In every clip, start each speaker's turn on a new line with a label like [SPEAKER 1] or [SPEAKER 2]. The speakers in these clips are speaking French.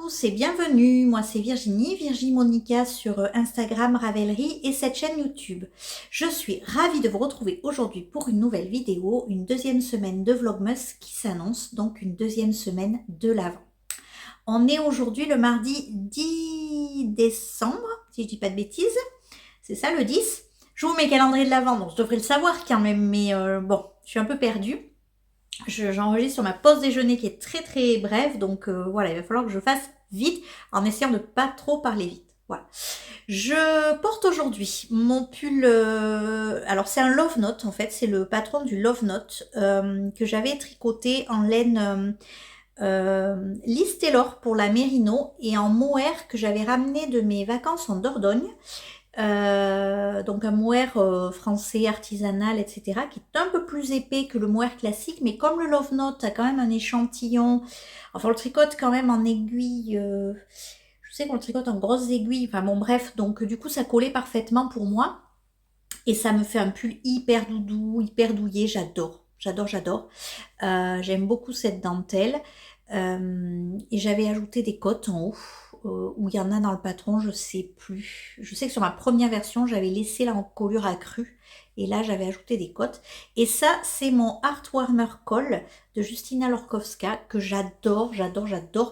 [SPEAKER 1] tous et bienvenue, moi c'est Virginie Monica sur Instagram Ravelry et cette chaîne YouTube. Je suis ravie de vous retrouver aujourd'hui pour une nouvelle vidéo, une deuxième semaine de Vlogmas qui s'annonce, donc une deuxième semaine de l'Avent. On est aujourd'hui le mardi 10 décembre, si je dis pas de bêtises, c'est ça le 10. Je vous mets le calendrier de l'Avent, donc je devrais le savoir quand même, mais bon, je suis un peu perdue. J'enregistre sur ma pause déjeuner qui est très brève, donc voilà, il va falloir que je fasse vite en essayant de pas trop parler vite. Voilà. Je porte aujourd'hui mon pull, alors c'est un Love Note en fait, c'est le patron du Love Note que j'avais tricoté en laine Liz Taylor pour la Mérino et en mohair que j'avais ramené de mes vacances en Dordogne. Donc un mohair français artisanal, etc., qui est un peu plus épais que le mohair classique, mais comme le Love Note a quand même un échantillon, enfin on le tricote quand même en aiguille, je sais qu'on le tricote en grosses aiguilles, enfin bon bref, donc du coup ça collait parfaitement pour moi, et ça me fait un pull hyper doudou, hyper douillet, j'adore. J'aime beaucoup cette dentelle, et j'avais ajouté des cottes en haut, où il y en a dans le patron, je sais plus. Je sais que sur ma première version, j'avais laissé la encolure accrue et là j'avais ajouté des cottes. Et ça, c'est mon Heartwarmer Col de Justina Lorkowska que j'adore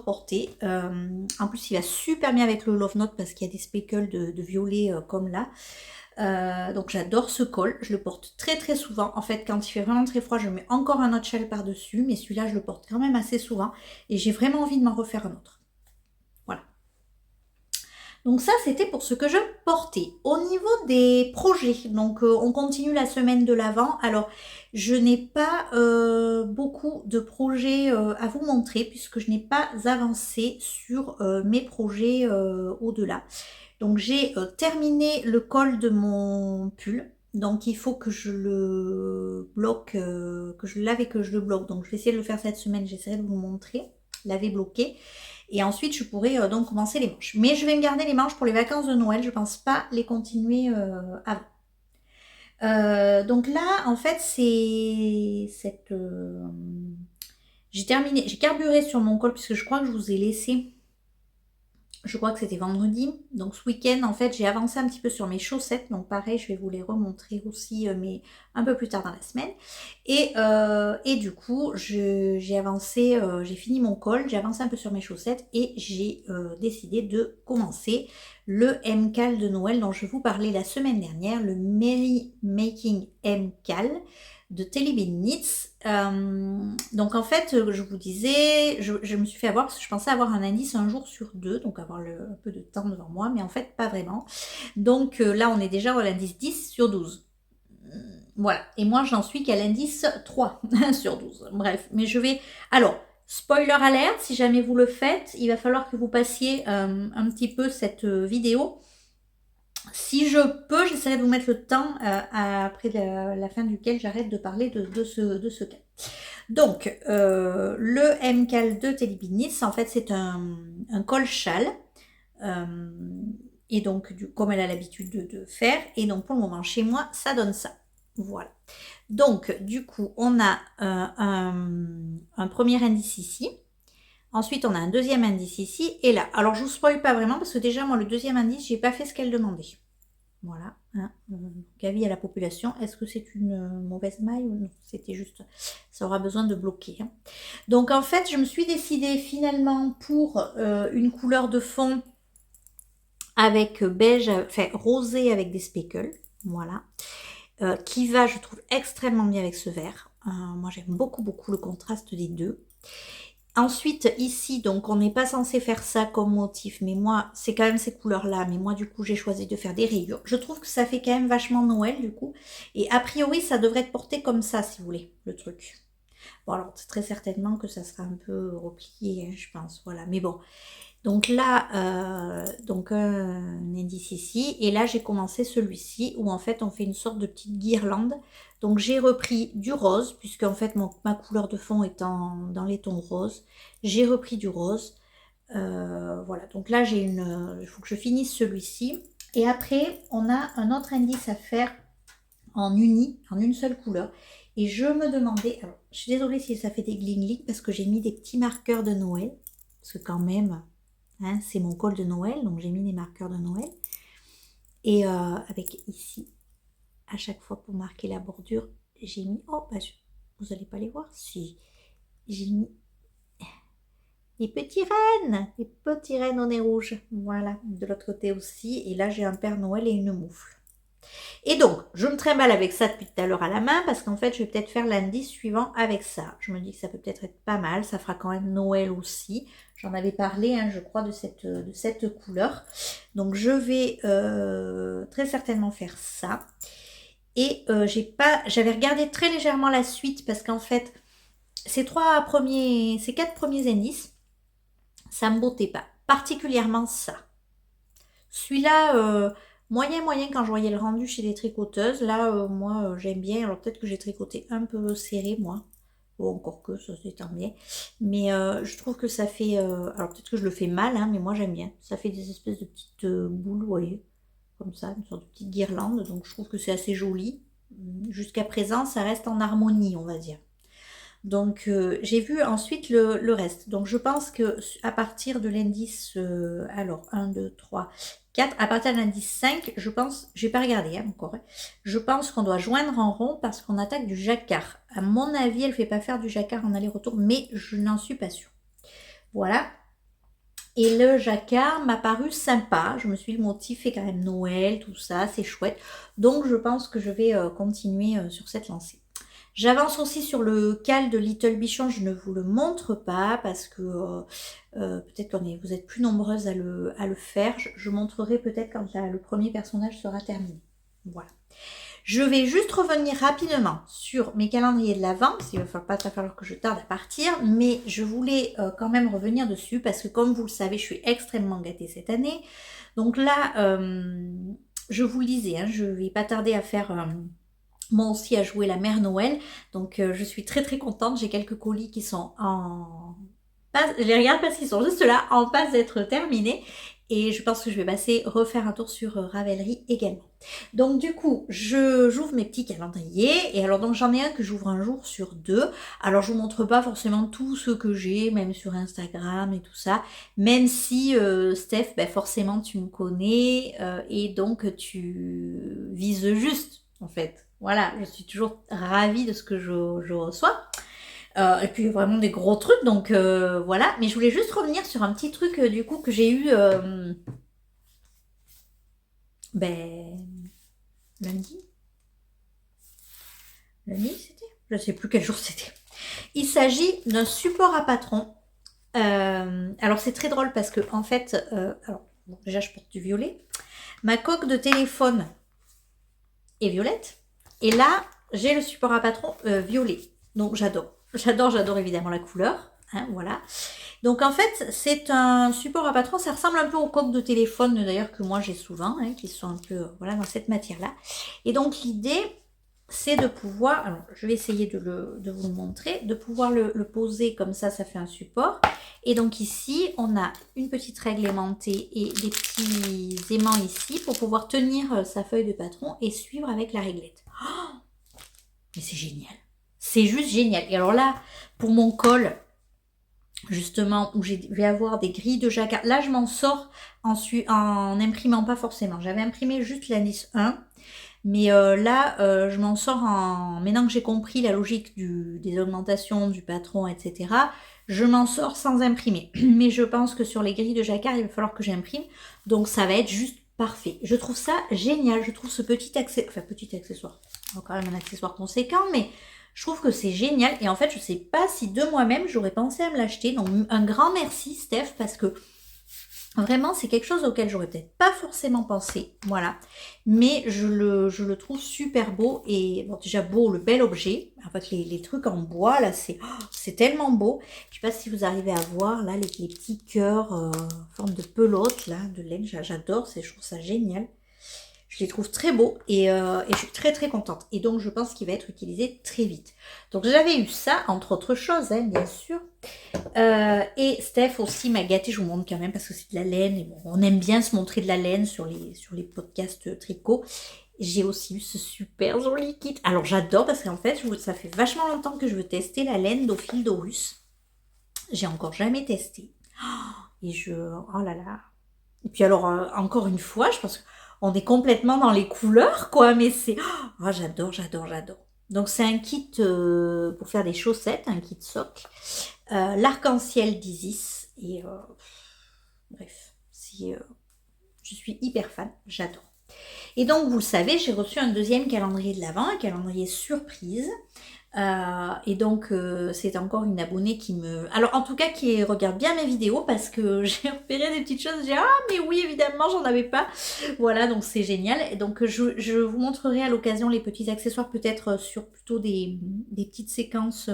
[SPEAKER 1] porter. En plus, il va super bien avec le Love Note parce qu'il y a des speckles de violet comme là. Donc j'adore ce col, je le porte très souvent. En fait, quand il fait vraiment très froid, je mets encore un autre châle par-dessus, mais celui-là, je le porte quand même assez souvent et j'ai vraiment envie de m'en refaire un autre. Voilà. Donc ça, c'était pour ce que je portais. Au niveau des projets, donc on continue la semaine de l'Avent. Alors, je n'ai pas beaucoup de projets à vous montrer puisque je n'ai pas avancé sur mes projets au-delà. Donc j'ai terminé le col de mon pull. Donc il faut que je le bloque, que je le lave et que je le bloque. Donc je vais essayer de le faire cette semaine, j'essaierai de vous montrer, laver, bloquer. Et ensuite je pourrai donc commencer les manches. Mais je vais me garder les manches pour les vacances de Noël, je ne pense pas les continuer avant. Donc là en fait c'est cette... j'ai terminé, j'ai carburé sur mon col puisque je crois que je vous ai laissé... Je crois que c'était vendredi. Donc ce week-end, en fait, j'ai avancé un petit peu sur mes chaussettes. Donc pareil, je vais vous les remontrer aussi, mais un peu plus tard dans la semaine. Et du coup, j'ai avancé, j'ai fini mon col, j'ai avancé un peu sur mes chaussettes et j'ai décidé de commencer le MCAL de Noël dont je vous parlais la semaine dernière, le Merry Making MCAL de Telly Knits. Donc en fait, je vous disais, je me suis fait avoir parce que je pensais avoir un indice un jour sur deux, donc avoir un peu de temps devant moi, mais en fait pas vraiment. Donc là, on est déjà à l'indice 10 sur 12. Voilà, et moi j'en suis qu'à l'indice 3 sur 12. Bref, mais je vais... Alors, spoiler alert, si jamais vous le faites, il va falloir que vous passiez un petit peu cette vidéo. Si je peux, j'essaierai de vous mettre le temps après la fin duquel j'arrête de parler de ce cas. Donc, le MCAL de Telly Knits, en fait, c'est un col châle. Et donc, comme elle a l'habitude de faire. Et donc, pour le moment, chez moi, ça donne ça. Voilà. Donc, du coup, on a un premier indice ici. Ensuite, on a un deuxième indice ici et là. Alors, je vous spoil pas vraiment parce que déjà, moi, le deuxième indice, j'ai pas fait ce qu'elle demandait. Voilà, hein. Avis à la population, est-ce que c'est une mauvaise maille ou non? C'était juste, ça aura besoin de bloquer. Hein. Donc en fait, je me suis décidée finalement pour une couleur de fond avec beige, enfin rosé avec des speckles, voilà, qui va, je trouve, extrêmement bien avec ce vert. Moi, j'aime beaucoup le contraste des deux. Ensuite, ici, donc on n'est pas censé faire ça comme motif, mais moi, c'est quand même ces couleurs-là, mais moi, du coup, j'ai choisi de faire des rayures. Je trouve que ça fait quand même vachement Noël, du coup, et a priori, ça devrait être porté comme ça, si vous voulez, le truc. Bon, alors, c'est très certainement que ça sera un peu replié, hein, je pense, voilà, mais bon. Donc là, donc un indice ici, et là j'ai commencé celui-ci où en fait on fait une sorte de petite guirlande. Donc j'ai repris du rose, puisque en fait ma couleur de fond est dans les tons roses. J'ai repris du rose. Voilà, donc là j'ai il faut que je finisse celui-ci. Et après on a un autre indice à faire en une seule couleur. Et je me demandais, alors je suis désolée si ça fait des gling parce que j'ai mis des petits marqueurs de Noël, parce que quand même... Hein, c'est mon col de Noël, donc j'ai mis des marqueurs de Noël. Et avec ici, à chaque fois pour marquer la bordure, j'ai mis... Oh, bah, vous n'allez pas les voir? Si. J'ai mis les petits rennes au nez rouge. Voilà, de l'autre côté aussi. Et là, j'ai un Père Noël et une moufle. Et donc, je me trimballe avec ça depuis tout à l'heure à la main parce qu'en fait, je vais peut-être faire l'indice suivant avec ça. Je me dis que ça peut peut-être être pas mal. Ça fera quand même Noël aussi. J'en avais parlé, hein, je crois, de cette couleur. Donc, je vais très certainement faire ça. Et j'avais regardé très légèrement la suite parce qu'en fait, ces 4 premiers indices, ça me bottait pas. Particulièrement ça. Celui-là, moyen quand je voyais le rendu chez les tricoteuses. Là, moi, j'aime bien. Alors peut-être que j'ai tricoté un peu serré, moi. Bon, encore que, ça c'est tant bien. Mais je trouve que ça fait... alors peut-être que je le fais mal, hein, mais moi j'aime bien. Ça fait des espèces de petites boules, vous voyez. Comme ça, une sorte de petite guirlande. Donc je trouve que c'est assez joli. Jusqu'à présent, ça reste en harmonie, on va dire. Donc j'ai vu ensuite le reste. Donc je pense que à partir de l'indice, alors 1, 2, 3, 4, à partir de l'indice 5, je pense, je n'ai pas regardé hein, encore, hein, je pense qu'on doit joindre en rond parce qu'on attaque du jacquard. À mon avis, elle ne fait pas faire du jacquard en aller-retour, mais je n'en suis pas sûre. Voilà. Et le jacquard m'a paru sympa. Je me suis dit, le motif est quand même Noël, tout ça, c'est chouette. Donc je pense que je vais continuer sur cette lancée. J'avance aussi sur le cal de Little Bichon, je ne vous le montre pas parce que peut-être que vous êtes plus nombreuses à le faire. Je montrerai peut-être quand le premier personnage sera terminé. Voilà. Je vais juste revenir rapidement sur mes calendriers de l'Avent, parce qu'il va falloir que je tarde à partir, mais je voulais quand même revenir dessus parce que comme vous le savez, je suis extrêmement gâtée cette année. Donc là, je vous le disais, hein, je ne vais pas tarder à faire... moi aussi à jouer la Mère Noël, donc je suis très très contente, j'ai quelques colis qui sont en... Je les regarde parce qu'ils sont juste là, en passe d'être terminés, et je pense que je vais refaire un tour sur Ravelry également. Donc du coup, j'ouvre mes petits calendriers, et alors donc j'en ai un que j'ouvre un jour sur 2, alors je vous montre pas forcément tout ce que j'ai, même sur Instagram et tout ça, même si Steph, ben forcément tu me connais, et donc tu vises juste en fait. Voilà, je suis toujours ravie de ce que je reçois. Et puis vraiment des gros trucs, donc voilà. Mais je voulais juste revenir sur un petit truc du coup que j'ai eu lundi. Lundi c'était? Je ne sais plus quel jour c'était. Il s'agit d'un support à patron. Alors c'est très drôle parce que en fait, alors bon, déjà je porte du violet. Ma coque de téléphone est violette. Et là, j'ai le support à patron violet. Donc j'adore. J'adore évidemment la couleur. Hein, voilà. Donc en fait, c'est un support à patron. Ça ressemble un peu aux coques de téléphone d'ailleurs que moi j'ai souvent, hein, qui sont un peu voilà, dans cette matière-là. Et donc l'idée, c'est de pouvoir, alors je vais essayer de vous le montrer, de pouvoir le poser comme ça fait un support. Et donc ici, on a une petite règle aimantée et des petits aimants ici pour pouvoir tenir sa feuille de patron et suivre avec la réglette. Oh, mais c'est génial. C'est juste génial. Et alors là, pour mon col, justement, où je vais avoir des grilles de jacquard, là je m'en sors en imprimant pas forcément. J'avais imprimé juste l'indice 1. Mais là, je m'en sors maintenant que j'ai compris la logique des augmentations du patron, etc. Je m'en sors sans imprimer. Mais je pense que sur les grilles de jacquard, il va falloir que j'imprime. Donc ça va être juste parfait. Je trouve ça génial. Je trouve ce petit accessoire. Quand même un accessoire conséquent, mais je trouve que c'est génial. Et en fait, je ne sais pas si de moi-même, j'aurais pensé à me l'acheter. Donc un grand merci, Steph, parce que vraiment, c'est quelque chose auquel j'aurais peut-être pas forcément pensé, voilà. Mais je le trouve super beau et bon, déjà beau, le bel objet. En fait, les trucs en bois, là, c'est tellement beau. Je sais pas si vous arrivez à voir, là, les petits cœurs en forme de pelote, là, de laine. J'adore, je trouve ça génial. Je les trouve très beaux et je suis très très contente. Et donc, je pense qu'il va être utilisé très vite. Donc, j'avais eu ça, entre autres choses, hein, bien sûr. Et Steph aussi m'a gâtée, je vous montre quand même parce que c'est de la laine. Et bon, on aime bien se montrer de la laine sur les podcasts tricot. J'ai aussi eu ce super joli kit. Alors, j'adore parce qu'en fait, ça fait vachement longtemps que je veux tester la laine d'Ophildorus. J'ai encore jamais testé. Oh, Et oh là là. Et puis alors, encore une fois, je pense qu'on est complètement dans les couleurs, quoi, mais c'est... Oh, j'adore, j'adore, j'adore. Donc c'est un kit pour faire des chaussettes, un kit socle. L'arc-en-ciel d'Isis. Et bref, je suis hyper fan, j'adore. Et donc, vous le savez, j'ai reçu un deuxième calendrier de l'Avent, un calendrier surprise. Et donc, c'est encore une abonnée qui me... Alors, en tout cas, qui regarde bien mes vidéos parce que j'ai repéré des petites choses. J'ai ah, mais oui, évidemment, j'en avais pas. Voilà, donc c'est génial. Et donc, je vous montrerai à l'occasion les petits accessoires, peut-être sur plutôt des petites séquences,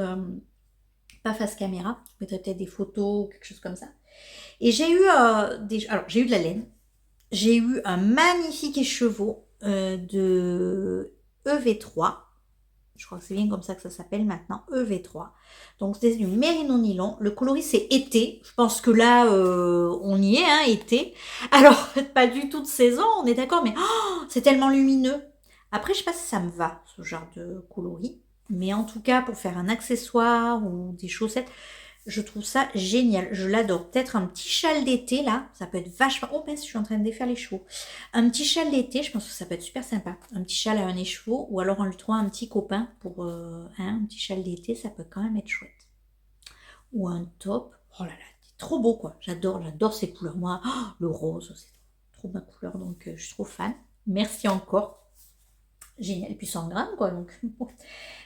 [SPEAKER 1] pas face caméra. Je mettrai peut-être des photos ou quelque chose comme ça. Et j'ai eu alors, j'ai eu de la laine. J'ai eu un magnifique écheveau de EV3. Je crois que c'est bien comme ça que ça s'appelle maintenant, EV3. Donc c'est du mérino nylon. Le coloris c'est été. Je pense que là, on y est, hein, été. Alors, pas du tout de saison, on est d'accord, mais oh, c'est tellement lumineux. Après, je sais pas si ça me va, ce genre de coloris. Mais en tout cas, pour faire un accessoire ou des chaussettes, je trouve ça génial, je l'adore. Peut-être un petit châle d'été là, ça peut être vachement... Oh mince, je suis en train de défaire les chevaux. Un petit châle d'été, je pense que ça peut être super sympa. Un petit châle à un écheveau ou alors on lui trouve un petit copain pour un petit châle d'été, ça peut quand même être chouette. Ou un top. Oh là là, c'est trop beau quoi. J'adore ces couleurs. Moi, oh, le rose, c'est trop ma couleur, donc je suis trop fan. Merci encore. Génial, et puis 100 grammes quoi, donc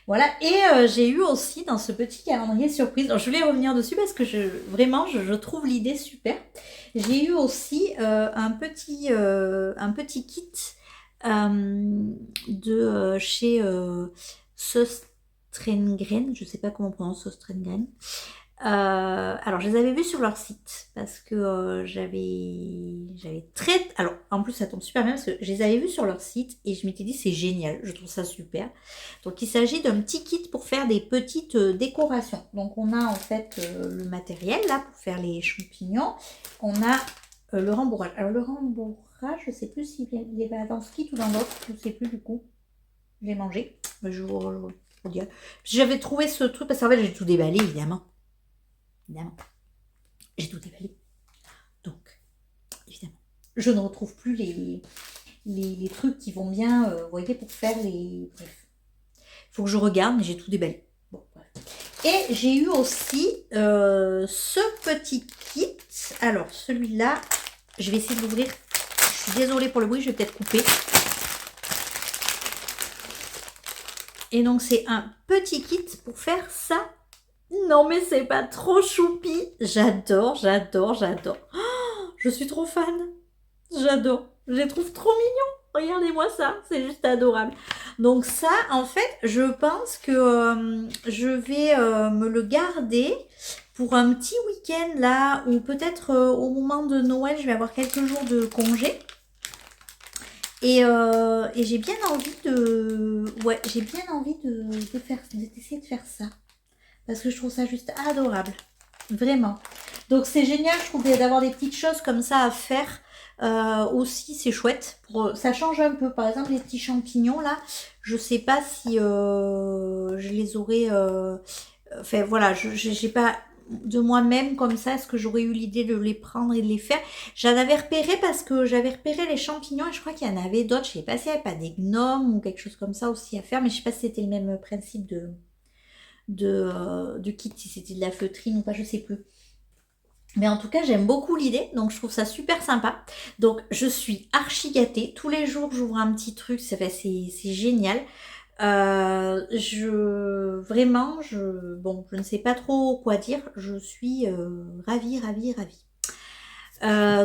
[SPEAKER 1] voilà. Et j'ai eu aussi dans ce petit calendrier surprise, alors je voulais revenir dessus parce que vraiment je trouve l'idée super. J'ai eu aussi un petit kit de chez Söstrengren, je sais pas comment on prononce Söstrengren. Alors je les avais vus sur leur site parce que j'avais très... Alors en plus ça tombe super bien parce que je les avais vus sur leur site et je m'étais dit c'est génial, je trouve ça super. Donc il s'agit d'un petit kit pour faire des petites décorations. Donc on a en fait le matériel là pour faire les champignons. On a le rembourrage. Alors le rembourrage, je sais plus s'il est dans ce kit ou dans l'autre, je sais plus du coup. Je l'ai mangé. Je vous dire. J'avais trouvé ce truc parce qu'en fait j'ai tout déballé évidemment. Évidemment, j'ai tout déballé. Donc, évidemment, je ne retrouve plus les trucs qui vont bien, vous voyez, pour faire les... Bref, il faut que je regarde, mais j'ai tout déballé. Bon, bref. Et j'ai eu aussi ce petit kit. Alors, celui-là, je vais essayer de l'ouvrir. Je suis désolée pour le bruit, je vais peut-être couper. Et donc, c'est un petit kit pour faire ça. Non mais c'est pas trop choupi. J'adore. Oh, je suis trop fan. J'adore. Je les trouve trop mignons. Regardez-moi ça. C'est juste adorable. Donc ça, en fait, je pense que je vais me le garder pour un petit week-end là, ou peut-être au moment de Noël, je vais avoir quelques jours de congé. Et j'ai bien envie de... Ouais, j'ai bien envie d'essayer de faire ça. Parce que je trouve ça juste adorable. Vraiment. Donc c'est génial, je trouve, d'avoir des petites choses comme ça à faire. Aussi, c'est chouette. Ça change un peu. Par exemple, les petits champignons, là, je sais pas si je les aurais... Enfin, voilà, j'ai pas de moi-même comme ça. Est-ce que j'aurais eu l'idée de les prendre et de les faire? J'en avais repéré parce que j'avais repéré les champignons et je crois qu'il y en avait d'autres. Je sais pas s'il n'y avait pas des gnomes ou quelque chose comme ça aussi à faire. Mais je sais pas si c'était le même principe de kit, si c'était de la feutrine ou pas, je sais plus. Mais en tout cas, j'aime beaucoup l'idée, donc je trouve ça super sympa. Donc, je suis archi gâtée. Tous les jours, j'ouvre un petit truc, c'est génial. Vraiment, bon, je ne sais pas trop quoi dire. Je suis ravie.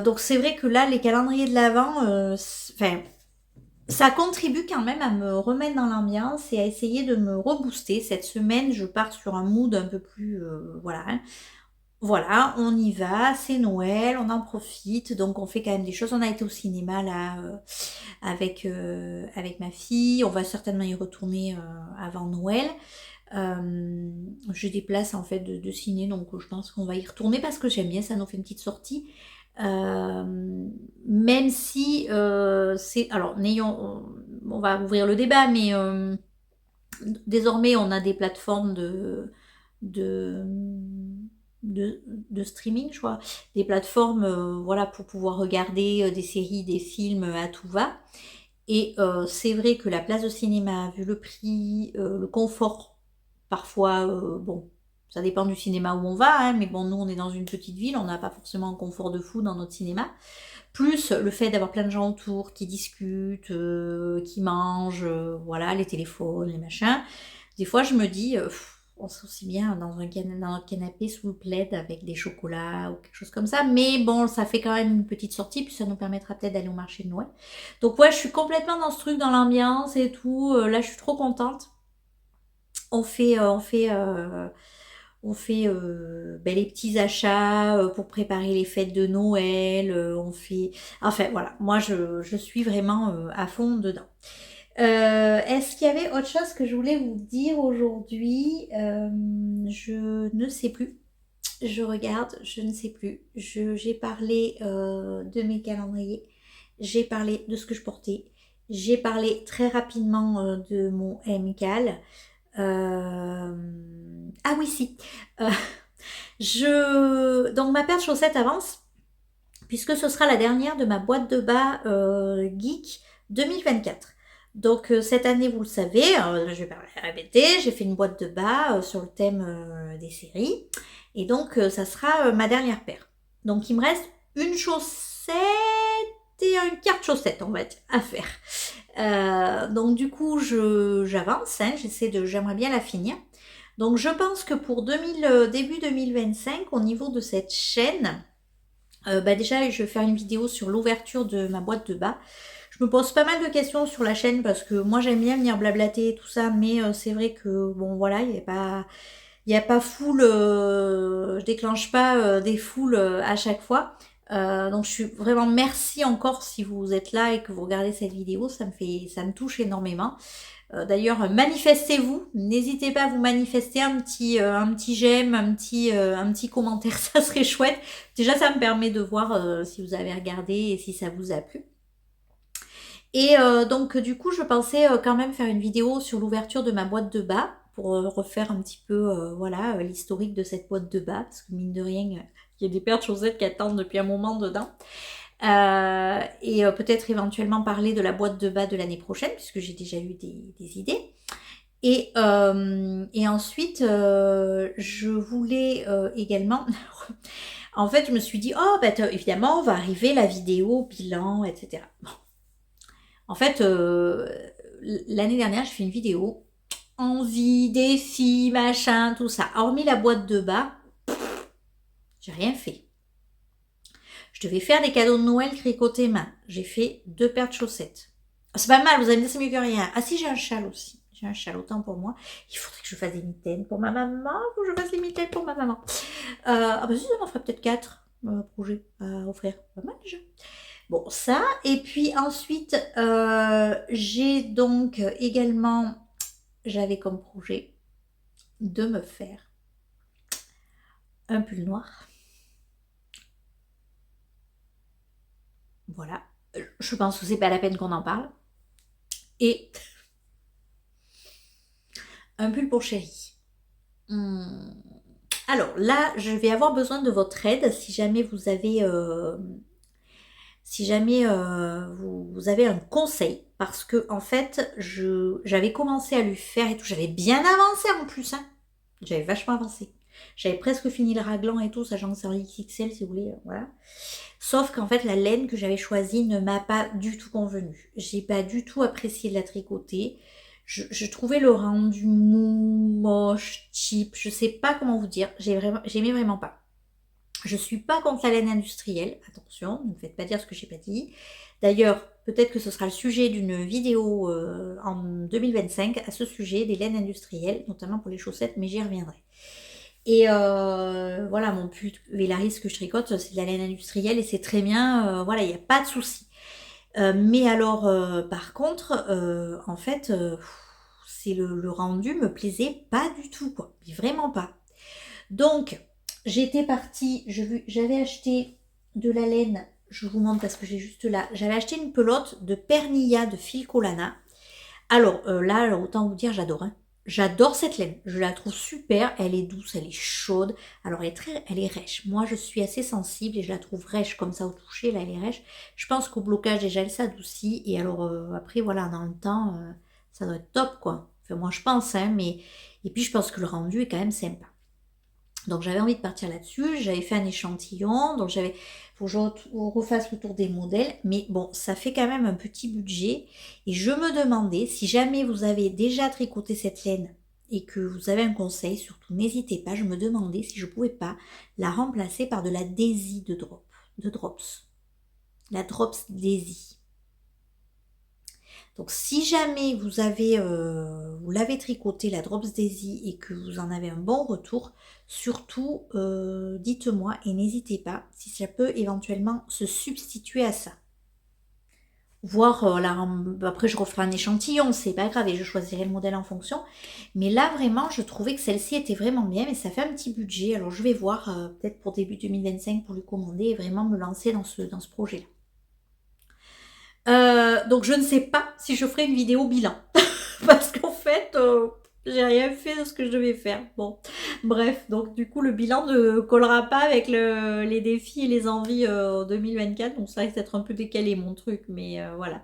[SPEAKER 1] Donc, c'est vrai que là, les calendriers de l'Avent, enfin... ça contribue quand même à me remettre dans l'ambiance et à essayer de me rebooster. Cette semaine, je pars sur un mood un peu plus... voilà. Hein. Voilà, on y va, c'est Noël, on en profite. Donc on fait quand même des choses. On a été au cinéma là avec ma fille. On va certainement y retourner avant Noël. J'ai des places en fait de ciné, donc je pense qu'on va y retourner parce que j'aime bien, ça nous fait une petite sortie. Même si c'est... Alors, on va ouvrir le débat, mais désormais, on a des plateformes de de streaming, je crois, des plateformes, voilà, pour pouvoir regarder des séries, des films à tout va. Et c'est vrai que la place de cinéma, vu le prix, le confort, parfois, bon, ça dépend du cinéma où on va, hein, mais bon, nous on est dans une petite ville, on n'a pas forcément un confort de fou dans notre cinéma. Plus le fait d'avoir plein de gens autour qui discutent, qui mangent, voilà, les téléphones, les machins. Des fois, je me dis, on serait aussi bien dans notre canapé sous le plaid avec des chocolats ou quelque chose comme ça. Mais bon, ça fait quand même une petite sortie, puis ça nous permettra peut-être d'aller au marché de Noël. Donc ouais, je suis complètement dans ce truc, dans l'ambiance et tout. Là, je suis trop contente. On fait, ben, les petits achats pour préparer les fêtes de Noël. On fait, enfin voilà, moi je suis vraiment à fond dedans. Est-ce qu'il y avait autre chose que je voulais vous dire aujourd'hui? Je ne sais plus. Je regarde, je ne sais plus. J'ai parlé de mes calendriers. J'ai parlé de ce que je portais. J'ai parlé très rapidement de mon MCAL. Ah oui, si. Donc ma paire de chaussettes avance, puisque ce sera la dernière de ma boîte de bas Geek 2024. Donc cette année, vous le savez, je vais pas répéter, j'ai fait une boîte de bas sur le thème des séries. Et donc ça sera ma dernière paire. Donc il me reste une chaussette et un quart de chaussette, on va dire, à faire. Donc du coup, j'avance, hein, j'aimerais bien la finir. Donc je pense que pour début 2025, au niveau de cette chaîne, déjà je vais faire une vidéo sur l'ouverture de ma boîte de bas. Je me pose pas mal de questions sur la chaîne parce que moi j'aime bien venir blablater et tout ça, mais c'est vrai que bon voilà, il n'y a pas full, je déclenche pas des foules à chaque fois. Donc je suis vraiment merci encore si vous êtes là et que vous regardez cette vidéo, ça me touche énormément. D'ailleurs, manifestez-vous, n'hésitez pas à vous manifester, un petit j'aime, un petit commentaire, ça serait chouette. Déjà, ça me permet de voir si vous avez regardé et si ça vous a plu. Et donc, du coup, je pensais quand même faire une vidéo sur l'ouverture de ma boîte de bas pour refaire un petit peu, voilà, l'historique de cette boîte de bas, parce que mine de rien, il y a des paires de chaussettes qui attendent depuis un moment dedans. Et peut-être éventuellement parler de la boîte de bas de l'année prochaine, puisque j'ai déjà eu des idées. Et ensuite, je voulais également... en fait, je me suis dit, oh, bah, évidemment, on va arriver la vidéo, bilan, etc. Bon. En fait, l'année dernière, j'ai fait une vidéo, envie, défi, machin, tout ça. Hormis la boîte de bas, j'ai rien fait. Je devais faire des cadeaux de Noël tricotés main. J'ai fait 2 paires de chaussettes. C'est pas mal, vous allez me dire c'est mieux que rien. Ah si, j'ai un châle aussi. J'ai un châle, autant pour moi. Il faudrait que je fasse des mitaines pour ma maman. Il faut que je fasse des mitaines pour ma maman. Ah bah si, ça m'en ferait peut-être 4 projets à offrir. Pas mal déjà. Bon, ça. Et puis ensuite, j'ai donc également, j'avais comme projet de me faire un pull noir. Voilà. Je pense que c'est pas la peine qu'on en parle. Et un pull pour chérie. Alors là, je vais avoir besoin de votre aide si jamais vous avez, vous avez un conseil. Parce que en fait, j'avais commencé à lui faire et tout. J'avais bien avancé en plus. Hein. J'avais vachement avancé. J'avais presque fini le raglan et tout, sachant que c'est en XXL si vous voulez. Voilà. Sauf qu'en fait, la laine que j'avais choisie ne m'a pas du tout convenu. J'ai pas du tout apprécié de la tricoter. Je trouvais le rendu mou, moche, cheap. Je sais pas comment vous dire. J'aimais vraiment pas. Je suis pas contre la laine industrielle. Attention, ne me faites pas dire ce que j'ai pas dit. D'ailleurs, peut-être que ce sera le sujet d'une vidéo en 2025 à ce sujet des laines industrielles, notamment pour les chaussettes, mais j'y reviendrai. Et voilà, mon pull Vélaris que je tricote, c'est de la laine industrielle et c'est très bien, voilà, il n'y a pas de souci. Mais alors, par contre, en fait, c'est le rendu me plaisait pas du tout, quoi. Mais vraiment pas. Donc, j'étais partie, j'avais acheté de la laine, je vous montre parce que j'ai juste là, j'avais acheté une pelote de Pernilla de Filcolana. Alors là, autant vous dire, j'adore. Hein. J'adore cette laine, je la trouve super, elle est douce, elle est chaude, alors elle est rêche. Moi je suis assez sensible et je la trouve rêche comme ça au toucher, là elle est rêche. Je pense qu'au blocage déjà elle s'adoucit et alors après voilà dans le temps ça doit être top quoi. Enfin moi je pense hein, mais et puis je pense que le rendu est quand même sympa. Donc j'avais envie de partir là-dessus, j'avais fait un échantillon, donc j'avais, faut que je refasse le tour des modèles, mais bon, ça fait quand même un petit budget, et je me demandais, si jamais vous avez déjà tricoté cette laine, et que vous avez un conseil, surtout n'hésitez pas, je me demandais si je pouvais pas la remplacer par de la Daisy de Drops, la Drops Daisy. Donc si jamais vous l'avez tricoté la Drops Daisy et que vous en avez un bon retour, surtout dites-moi et n'hésitez pas si ça peut éventuellement se substituer à ça. Voir après je referai un échantillon, c'est pas grave et je choisirai le modèle en fonction. Mais là vraiment je trouvais que celle-ci était vraiment bien, mais ça fait un petit budget. Alors je vais voir peut-être pour début 2025 pour lui commander et vraiment me lancer dans ce projet-là. Donc je ne sais pas si je ferai une vidéo bilan. Parce qu'en fait, j'ai rien fait de ce que je devais faire. Bon, bref, donc du coup le bilan ne collera pas avec les défis et les envies en 2024. Donc ça risque d'être un peu décalé mon truc, mais voilà.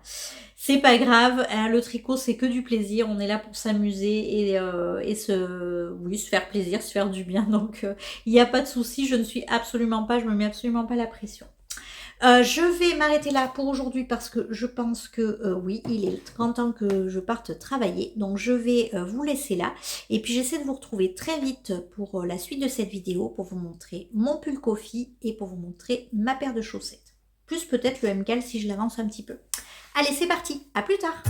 [SPEAKER 1] C'est pas grave, hein, le tricot c'est que du plaisir, on est là pour s'amuser et oui, se faire plaisir, se faire du bien. Donc il n'y a pas de souci, je me mets absolument pas la pression. Je vais m'arrêter là pour aujourd'hui parce que je pense que oui, il est grand temps que je parte travailler. Donc je vais vous laisser là. Et puis j'essaie de vous retrouver très vite pour la suite de cette vidéo pour vous montrer mon pull coffee et pour vous montrer ma paire de chaussettes. Plus peut-être le MCAL si je l'avance un petit peu. Allez, c'est parti, à plus tard!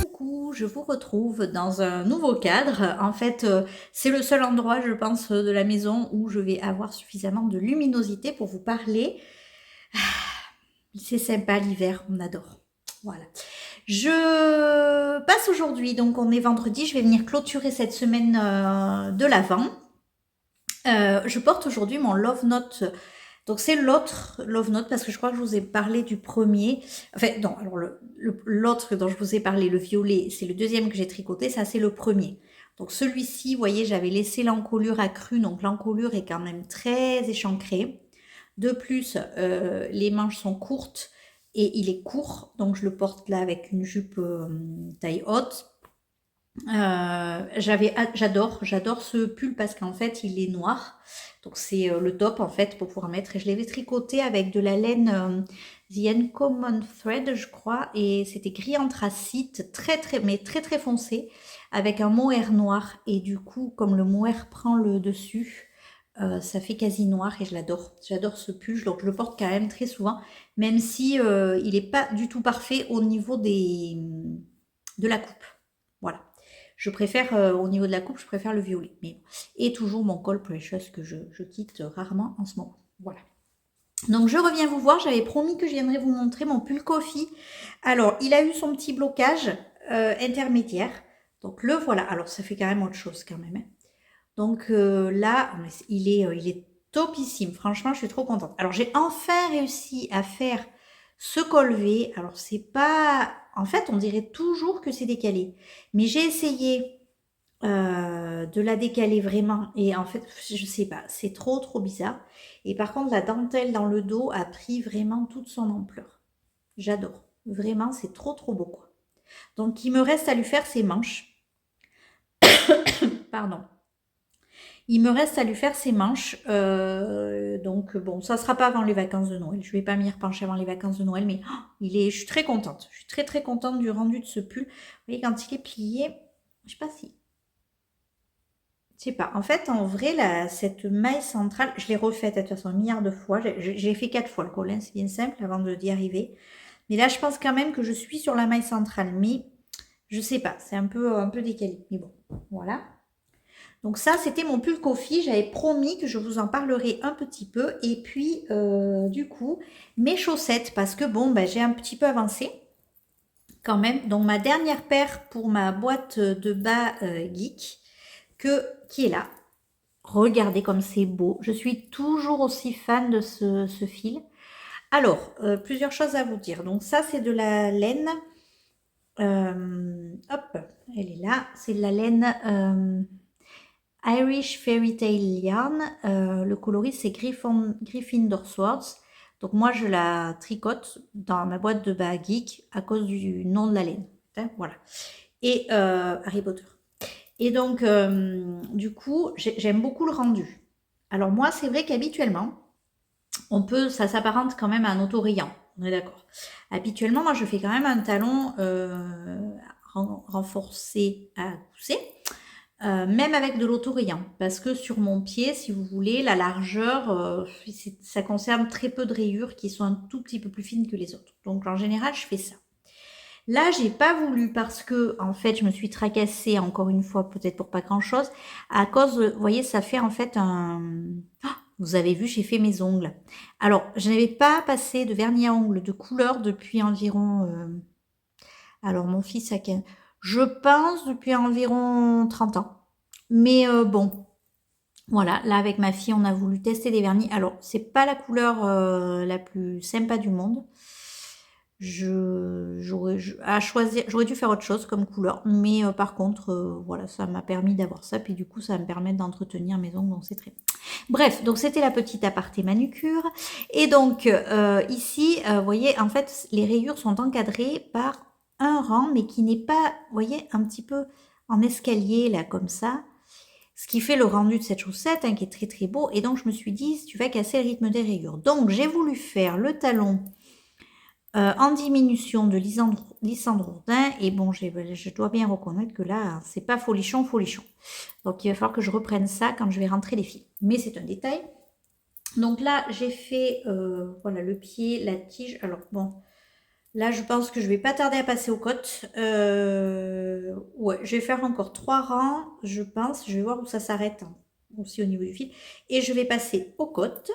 [SPEAKER 1] Coucou, je vous retrouve dans un nouveau cadre. En fait, c'est le seul endroit, je pense, de la maison où je vais avoir suffisamment de luminosité pour vous parler. C'est sympa l'hiver, on adore. Voilà. Je passe aujourd'hui, donc on est vendredi, je vais venir clôturer cette semaine de l'Avent. Je porte aujourd'hui mon Love Note. Donc c'est l'autre Love Note parce que je crois que je vous ai parlé du premier. Enfin non, alors l'autre dont je vous ai parlé, le violet, c'est le deuxième que j'ai tricoté, ça c'est le premier. Donc celui-ci, vous voyez, j'avais laissé l'encolure accrue, donc l'encolure est quand même très échancrée. De plus, les manches sont courtes et il est court, donc je le porte là avec une jupe taille haute. J'adore ce pull parce qu'en fait il est noir, donc c'est le top en fait pour pouvoir mettre, et je l'avais tricoté avec de la laine The Uncommon Thread je crois, et c'était gris anthracite mais très foncé avec un mohair noir, et du coup comme le mohair prend le dessus, ça fait quasi noir et j'adore ce pull, donc je le porte quand même très souvent, même si il n'est pas du tout parfait au niveau de la coupe, voilà. Je préfère, au niveau de la coupe, je préfère le violet. Mais, et toujours mon col Precious que je quitte rarement en ce moment. Voilà. Donc je reviens vous voir. J'avais promis que je viendrais vous montrer mon pull coffee. Alors, il a eu son petit blocage intermédiaire. Donc le voilà. Alors ça fait quand même autre chose quand même. Hein. Donc là, il est topissime. Franchement, je suis trop contente. Alors j'ai enfin réussi à faire ce col V. Alors c'est pas... En fait, on dirait toujours que c'est décalé. Mais j'ai essayé de la décaler vraiment. Et en fait, je sais pas, c'est trop bizarre. Et par contre, la dentelle dans le dos a pris vraiment toute son ampleur. J'adore. Vraiment, c'est trop beau quoi. Donc, il me reste à lui faire ses manches. Pardon. Il me reste à lui faire ses manches. Donc, bon, ça ne sera pas avant les vacances de Noël. Je ne vais pas m'y repencher avant les vacances de Noël, mais je suis très contente. Je suis très, très contente du rendu de ce pull. Vous voyez, quand il est plié, je ne sais pas si... Je sais pas. En fait, en vrai, cette maille centrale, je l'ai refaite de toute façon un milliard de fois. J'ai fait 4 fois le col, hein, c'est bien simple avant d'y arriver. Mais là, je pense quand même que je suis sur la maille centrale. Mais je sais pas, c'est un peu décalé. Mais bon, voilà. Donc ça, c'était mon pull coffee. J'avais promis que je vous en parlerai un petit peu. Et puis, du coup, mes chaussettes, parce que bon, ben, j'ai un petit peu avancé quand même. Donc ma dernière paire pour ma boîte de bas geek, qui est là. Regardez comme c'est beau. Je suis toujours aussi fan de ce fil. Alors, plusieurs choses à vous dire. Donc ça, c'est de la laine. Hop, elle est là. C'est de la laine Irish Fairy Tale Yarn. Le coloris, c'est Gryffindor Swords. Donc moi, je la tricote dans ma boîte de bas geek à cause du nom de la laine. Voilà. Et Harry Potter. Et donc, du coup, j'aime beaucoup le rendu. Alors moi, c'est vrai qu'habituellement, ça s'apparente quand même à un auto-rayon. On est d'accord. Habituellement, moi, je fais quand même un talon renforcé à gousset, même avec de l'auto-rayon. Parce que sur mon pied, si vous voulez, la largeur, ça concerne très peu de rayures qui sont un tout petit peu plus fines que les autres. Donc, en général, je fais ça. Là, j'ai pas voulu parce que, en fait, je me suis tracassée encore une fois, peut-être pour pas grand-chose, à cause, vous voyez, ça fait en fait un... Vous avez vu, j'ai fait mes ongles. Alors, je n'avais pas passé de vernis à ongles de couleur depuis environ... Alors, mon fils a 15... Je pense depuis environ 30 ans. Mais bon, voilà, là, avec ma fille, on a voulu tester des vernis. Alors, c'est pas la couleur la plus sympa du monde. J'aurais dû faire autre chose comme couleur, mais par contre, voilà, ça m'a permis d'avoir ça, puis du coup, ça va me permettre d'entretenir mes ongles, donc c'est très bien. Bref, donc c'était la petite aparté manucure, et donc ici, vous voyez, en fait, les rayures sont encadrées par un rang, mais qui n'est pas, vous voyez, un petit peu en escalier, là, comme ça, ce qui fait le rendu de cette chaussette, hein, qui est très très beau, et donc je me suis dit, tu vas casser le rythme des rayures. Donc j'ai voulu faire le talon en diminution de Lysandre Jourdain, et bon, je dois bien reconnaître que là, c'est pas folichon. Donc il va falloir que je reprenne ça quand je vais rentrer les fils. Mais c'est un détail. Donc là, j'ai fait voilà, le pied, la tige. Alors bon, là, je pense que je vais pas tarder à passer aux côtes. Ouais, je vais faire encore 3 rangs, je pense. Je vais voir où ça s'arrête, hein, aussi au niveau du fil. Et je vais passer aux côtes.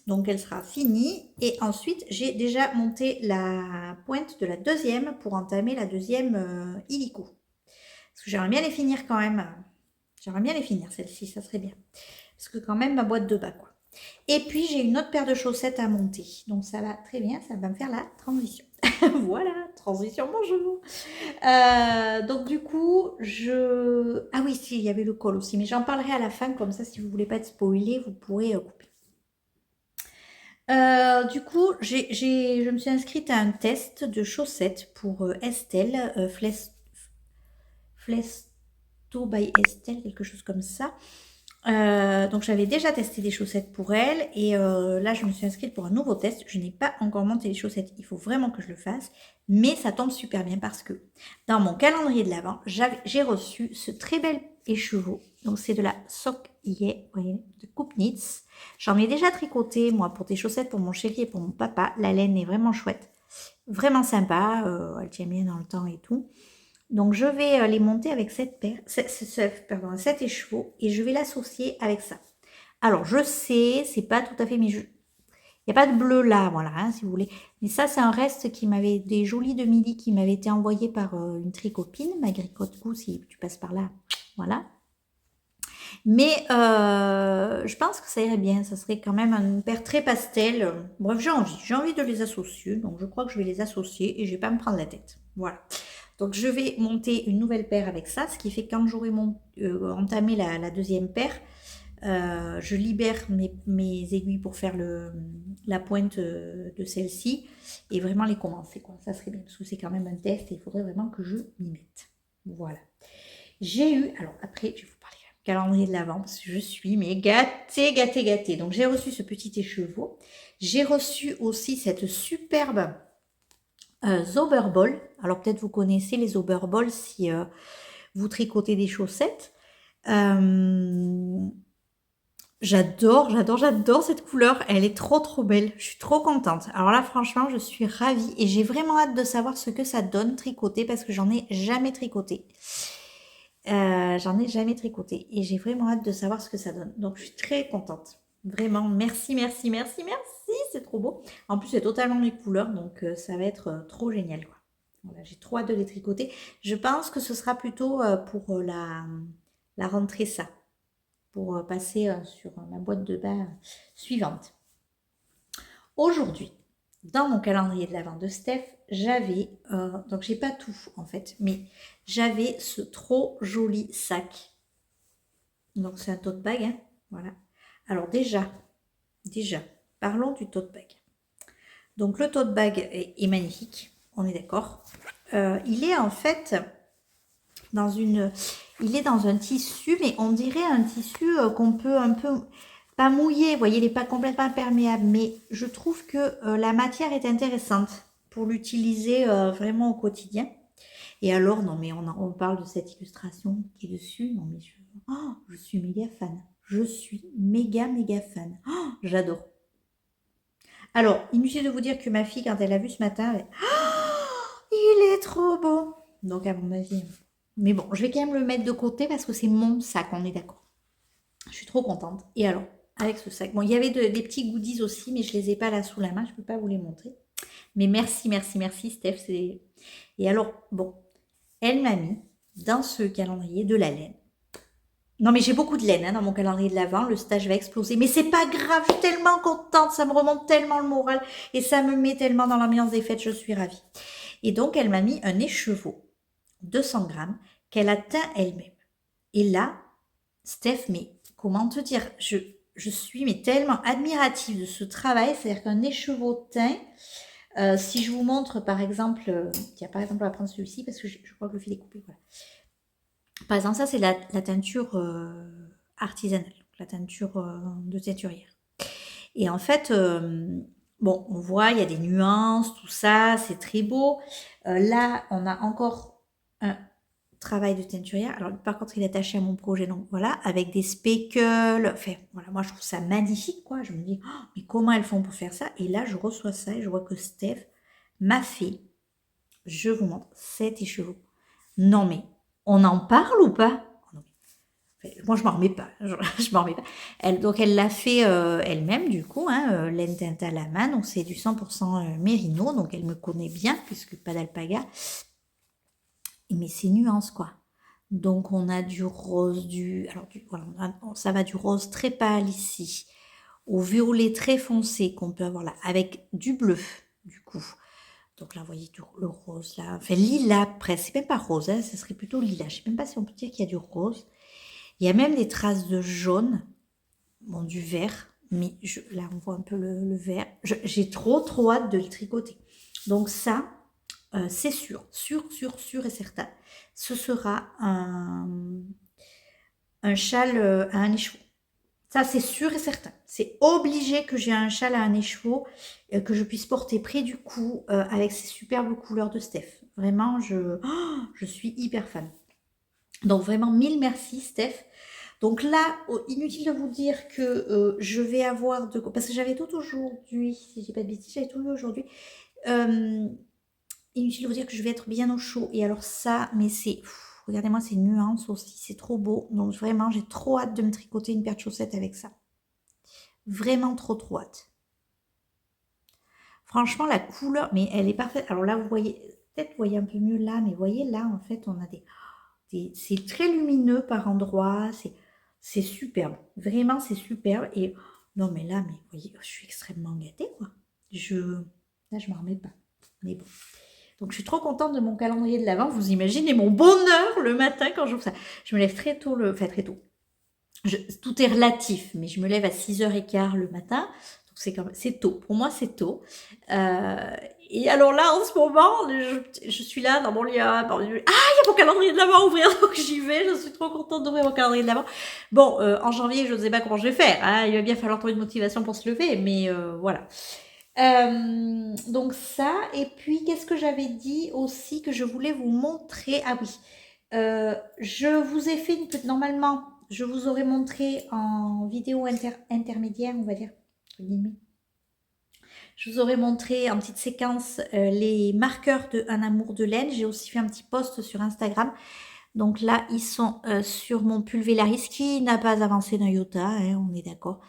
[SPEAKER 1] Donc elle sera finie, et ensuite j'ai déjà monté la pointe de la deuxième pour entamer la deuxième illico. Parce que j'aimerais bien les finir quand même. J'aimerais bien les finir celle-ci, ça serait bien. Parce que quand même ma boîte de bas quoi. Et puis j'ai une autre paire de chaussettes à monter. Donc ça va très bien, ça va me faire la transition. Voilà, transition, bonjour. Donc du coup, ah oui, si, il y avait le col aussi, mais j'en parlerai à la fin, comme ça si vous voulez pas être spoilé, vous pourrez couper. Du coup, je me suis inscrite à un test de chaussettes pour Estelle, Flesto by Estelle, quelque chose comme ça. Donc j'avais déjà testé des chaussettes pour elle, et là je me suis inscrite pour un nouveau test. Je n'ai pas encore monté les chaussettes, il faut vraiment que je le fasse, mais ça tombe super bien parce que dans mon calendrier de l'Avent, j'ai reçu ce très bel écheveau. Donc c'est de la Sock Ye, vous voyez, de Coupe Knits. J'en ai déjà tricoté moi pour des chaussettes pour mon chéri et pour mon papa. La laine est vraiment chouette, vraiment sympa, elle tient bien dans le temps et tout. Donc je vais les monter avec cette paire, cet écheveau, et je vais l'associer avec ça. Alors je sais, c'est pas tout à fait, mais il n'y a pas de bleu là, voilà, hein, si vous voulez. Mais ça, c'est un reste qui m'avait, des jolis de midi qui m'avaient été envoyés par une tricopine, Magricotte Cou, si tu passes par là, voilà. Mais je pense que ça irait bien, ça serait quand même une paire très pastel. Bref, j'ai envie de les associer, donc je crois que je vais les associer et je vais pas me prendre la tête. Voilà. Donc je vais monter une nouvelle paire avec ça, ce qui fait que quand j'aurai entamé la deuxième paire, Je libère mes aiguilles pour faire la pointe de celle-ci et vraiment les commencer, quoi. Ça serait bien parce que c'est quand même un test et il faudrait vraiment que je m'y mette. Voilà. J'ai eu, alors après, je vais vous parler du calendrier de l'Avent parce que je suis mais gâtée, gâtée, gâtée. Donc j'ai reçu ce petit écheveau. J'ai reçu aussi cette superbe Zauberball. Alors peut-être vous connaissez les Zauberball si vous tricotez des chaussettes. J'adore cette couleur. Elle est trop trop belle. Je suis trop contente. Alors là, franchement, je suis ravie et j'ai vraiment hâte de savoir ce que ça donne tricoter parce que j'en ai jamais tricoté. Et j'ai vraiment hâte de savoir ce que ça donne. Donc je suis très contente. Vraiment, merci, merci, merci, merci. C'est trop beau. En plus, c'est totalement mes couleurs, donc ça va être trop génial, quoi. Voilà, j'ai trop hâte de les tricoter. Je pense que ce sera plutôt pour la rentrée, ça. Pour passer sur ma boîte de bain suivante. Aujourd'hui, dans mon calendrier de l'Avent de Steph, j'avais, donc j'ai pas tout en fait, mais j'avais ce trop joli sac. Donc c'est un tote bag, hein, voilà. Alors déjà, parlons du tote bag. Donc le tote bag est magnifique, on est d'accord. Il est en fait il est dans un tissu, mais on dirait un tissu qu'on peut un peu, pas mouiller, vous voyez, il n'est pas complètement imperméable, mais je trouve que la matière est intéressante pour l'utiliser vraiment au quotidien. Et alors, non, mais on parle de cette illustration qui est dessus, non, mais je suis méga fan. Je suis méga, méga fan. Oh, j'adore. Alors, inutile de vous dire que ma fille, quand elle l'a vu ce matin, elle... Oh, il est trop beau. Donc, à mon avis... Mais bon, je vais quand même le mettre de côté parce que c'est mon sac, on est d'accord. Je suis trop contente. Et alors, avec ce sac, bon, il y avait des petits goodies aussi, mais je ne les ai pas là sous la main, je ne peux pas vous les montrer. Mais merci, merci, merci, Steph. Et alors, bon, elle m'a mis dans ce calendrier de la laine. Non, mais j'ai beaucoup de laine dans mon calendrier de l'Avent. Le stage va exploser. Mais c'est pas grave, je suis tellement contente. Ça me remonte tellement le moral et ça me met tellement dans l'ambiance des fêtes. Je suis ravie. Et donc, elle m'a mis un écheveau, 200 grammes, qu'elle a teint elle-même. Et là, Steph, mais comment te dire, je suis mais tellement admirative de ce travail. C'est-à-dire qu'un écheveau teint, si je vous montre par exemple, tiens, par exemple, on va prendre celui-ci parce que je crois que le fil est coupé. Voilà. Par exemple, ça, c'est la teinture artisanale, la teinture de teinturière. Et en fait, bon, on voit, il y a des nuances, tout ça, c'est très beau. Là, on a encore un travail de teinturière. Alors, par contre, il est attaché à mon projet, donc voilà, avec des speckles. Enfin, voilà, moi, je trouve ça magnifique, quoi. Je me dis, oh, mais comment elles font pour faire ça? Et là, je reçois ça et je vois que Steph m'a fait, je vous montre, cet écheveau. Non, mais on en parle ou pas? Moi, je m'en remets pas. Je m'en remets pas. Donc, elle l'a fait elle-même, du coup, hein, laine teinte à la main. Donc, c'est du 100% mérino. Donc, elle me connaît bien, puisque pas d'alpaga. Mais c'est nuance, quoi. Donc, on a du rose, voilà, ça va du rose très pâle ici, au violet très foncé qu'on peut avoir là, avec du bleu, du coup. Donc là, vous voyez le rose, là. Enfin, lilas, presque. C'est même pas rose, hein, ce serait plutôt lilas. Je sais même pas si on peut dire qu'il y a du rose. Il y a même des traces de jaune, bon, du vert, mais là on voit un peu le vert. J'ai trop hâte de le tricoter. Donc ça, c'est sûr et certain. Ce sera un châle à un écheveau. Ça, c'est sûr et certain. C'est obligé que j'ai un châle à un écheveau que je puisse porter près du cou avec ces superbes couleurs de Steph. Vraiment, je suis hyper fan. Donc vraiment, mille merci Steph. Donc là, inutile de vous dire que je vais avoir parce que j'avais tout aujourd'hui, si j'ai pas de bêtises, j'avais tout lu aujourd'hui. Inutile de vous dire que je vais être bien au chaud. Et alors ça, mais c'est... Regardez-moi ces nuances aussi, c'est trop beau. Donc vraiment, j'ai trop hâte de me tricoter une paire de chaussettes avec ça. Vraiment trop hâte. Franchement, la couleur, mais elle est parfaite. Alors là, vous voyez, peut-être vous voyez un peu mieux là, mais vous voyez là, en fait, on a c'est très lumineux par endroits, c'est superbe. Vraiment, c'est superbe. Et non, mais là, mais vous voyez, je suis extrêmement gâtée, quoi. Là, je m'en remets pas. Mais bon. Donc, je suis trop contente de mon calendrier de l'Avent. Vous imaginez mon bonheur le matin quand j'ouvre ça. Je me lève très tôt, enfin très tôt. Tout est relatif, mais je me lève à 6h15 le matin, donc c'est tôt. Pour moi, c'est tôt. Et alors là, en ce moment, je suis là dans mon lit. Ah, il y a mon calendrier de l'Avent à ouvrir, donc j'y vais. Je suis trop contente d'ouvrir mon calendrier de l'Avent. Bon, en janvier, je ne sais pas comment je vais faire. Hein, il va bien falloir trouver une motivation pour se lever, mais voilà. Donc ça, et puis qu'est-ce que j'avais dit aussi que je voulais vous montrer? Ah oui, je vous ai fait une petite... Normalement, je vous aurais montré en vidéo intermédiaire, on va dire, entre guillemets. Je vous aurais montré en petite séquence les marqueurs de Un amour de laine. J'ai aussi fait un petit post sur Instagram. Donc là, ils sont sur mon Pulvélaris qui n'a pas avancé d'un iota, hein, on est d'accord.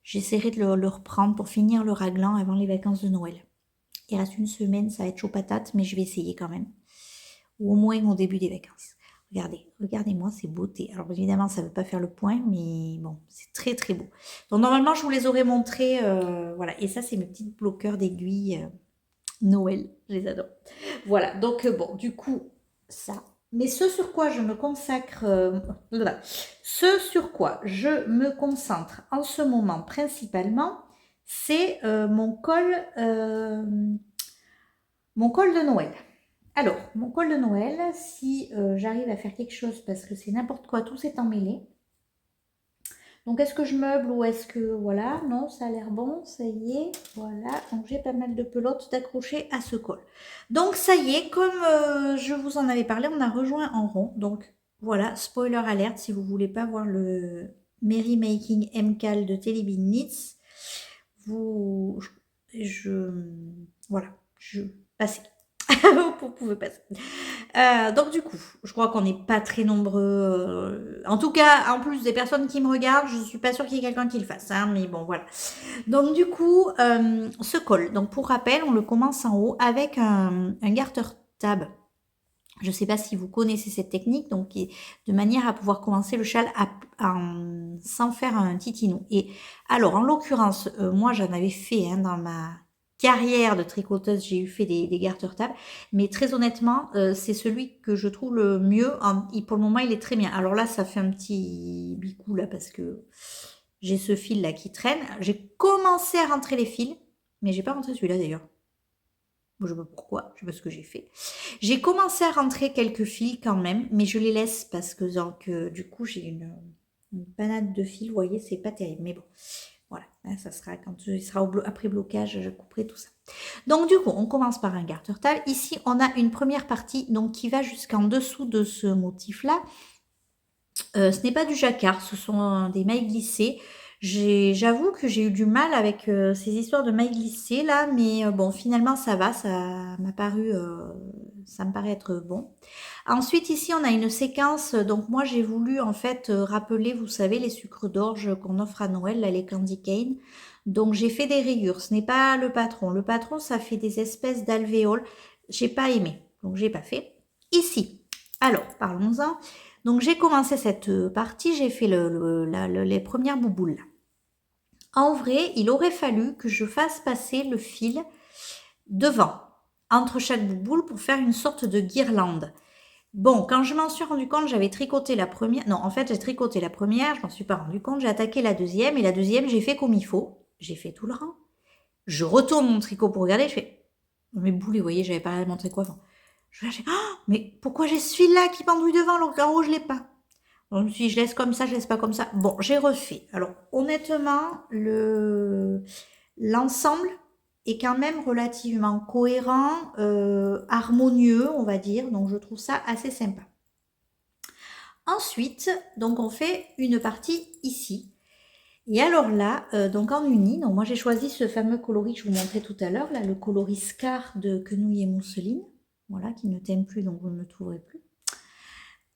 [SPEAKER 1] J'essaierai de le reprendre pour finir le raglan avant les vacances de Noël. Il reste une semaine, ça va être chaud patate, mais je vais essayer quand même. Ou au moins au début des vacances. Regardez, regardez-moi ces beautés. Alors évidemment, ça ne veut pas faire le point, mais bon, c'est très très beau. Donc normalement, je vous les aurais montrés, voilà. Et ça, c'est mes petits bloqueurs d'aiguilles Noël, je les adore. Voilà, donc bon, du coup, ça. Mais ce sur quoi je me consacre, ce sur quoi je me concentre en ce moment principalement, c'est mon col de Noël. Alors, mon col de Noël, si j'arrive à faire quelque chose, parce que c'est n'importe quoi, tout s'est emmêlé. Donc, est-ce que je meuble ou est-ce que, voilà, non, ça a l'air bon, ça y est, voilà. Donc, j'ai pas mal de pelotes d'accrocher à ce col. Donc, ça y est, comme je vous en avais parlé, on a rejoint en rond. Donc, voilà, spoiler alerte, si vous voulez pas voir le Merry Making MCAL de Telebin Knits, voilà, je passez. Vous pouvez passer. Donc du coup, je crois qu'on n'est pas très nombreux. En tout cas, en plus des personnes qui me regardent, je ne suis pas sûre qu'il y ait quelqu'un qui le fasse. Hein, mais bon, voilà. Donc du coup, ce col. Donc pour rappel, on le commence en haut avec un garter tab. Je ne sais pas si vous connaissez cette technique, donc de manière à pouvoir commencer le châle sans faire un titinou. Et alors, en l'occurrence, moi j'en avais fait dans ma carrière de tricoteuse, j'ai eu fait des garter tabs, mais très honnêtement, c'est celui que je trouve le mieux. Pour le moment, il est très bien. Alors là, ça fait un petit bicou là parce que j'ai ce fil là qui traîne. J'ai commencé à rentrer les fils, mais j'ai pas rentré celui-là d'ailleurs. Je ne sais pas pourquoi, je ne sais pas ce que j'ai fait. J'ai commencé à rentrer quelques fils quand même, mais je les laisse parce que donc, du coup j'ai une panade de fils, vous voyez, c'est pas terrible. Mais bon, voilà, ça sera quand il sera après blocage, je couperai tout ça. Donc du coup, on commence par un garter tab. Ici, on a une première partie donc qui va jusqu'en dessous de ce motif-là. Ce n'est pas du jacquard, ce sont des mailles glissées. J'avoue que j'ai eu du mal avec ces histoires de mailles glissées là, mais bon, finalement ça va, ça me paraît être bon. Ensuite ici on a une séquence, donc moi j'ai voulu en fait rappeler, vous savez, les sucres d'orge qu'on offre à Noël, là, les candy cane. Donc j'ai fait des rayures, ce n'est pas le patron. Le patron ça fait des espèces d'alvéoles, j'ai pas aimé, donc j'ai pas fait. Ici, alors parlons-en. Donc j'ai commencé cette partie, j'ai fait les premières bouboules. En vrai, il aurait fallu que je fasse passer le fil devant, entre chaque bouboule, pour faire une sorte de guirlande. Bon, quand je m'en suis rendu compte, j'avais tricoté la première. Non, en fait, j'ai tricoté la première, je m'en suis pas rendu compte, j'ai attaqué la deuxième, et la deuxième, j'ai fait comme il faut. J'ai fait tout le rang. Je retourne mon tricot pour regarder, je fais... Mes boulets, vous voyez, j'avais pas montré quoi avant. Je fais, mais pourquoi j'ai ce fil-là qui pendouille devant, alors que en haut, je l'ai pas. Donc, si je laisse comme ça, je laisse pas comme ça. Bon, j'ai refait. Alors, honnêtement, l'ensemble est quand même relativement cohérent, harmonieux, on va dire. Donc, je trouve ça assez sympa. Ensuite, donc, on fait une partie ici. Et alors là, donc en uni, donc moi j'ai choisi ce fameux coloris que je vous montrais tout à l'heure, là, le coloris Scar de Quenouille et Mousseline. Voilà, qui ne t'aime plus, donc vous ne me trouverez plus.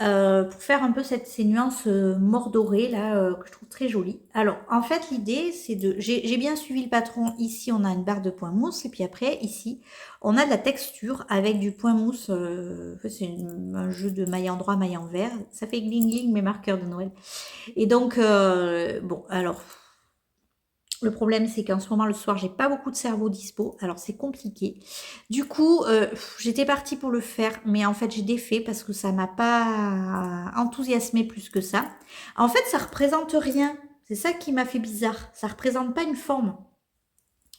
[SPEAKER 1] Pour faire un peu ces nuances mordorées là que je trouve très jolies. Alors en fait l'idée c'est j'ai bien suivi le patron. Ici on a une barre de point mousse et puis après ici on a de la texture avec du point mousse. C'est un jeu de maille endroit, maille envers. Ça fait gling gling mes marqueurs de Noël. Et donc bon alors Le problème, c'est qu'en ce moment, le soir, j'ai pas beaucoup de cerveau dispo, alors c'est compliqué. Du coup, j'étais partie pour le faire, mais en fait, j'ai défait parce que ça m'a pas enthousiasmé plus que ça. En fait, ça représente rien. C'est ça qui m'a fait bizarre. Ça représente pas une forme.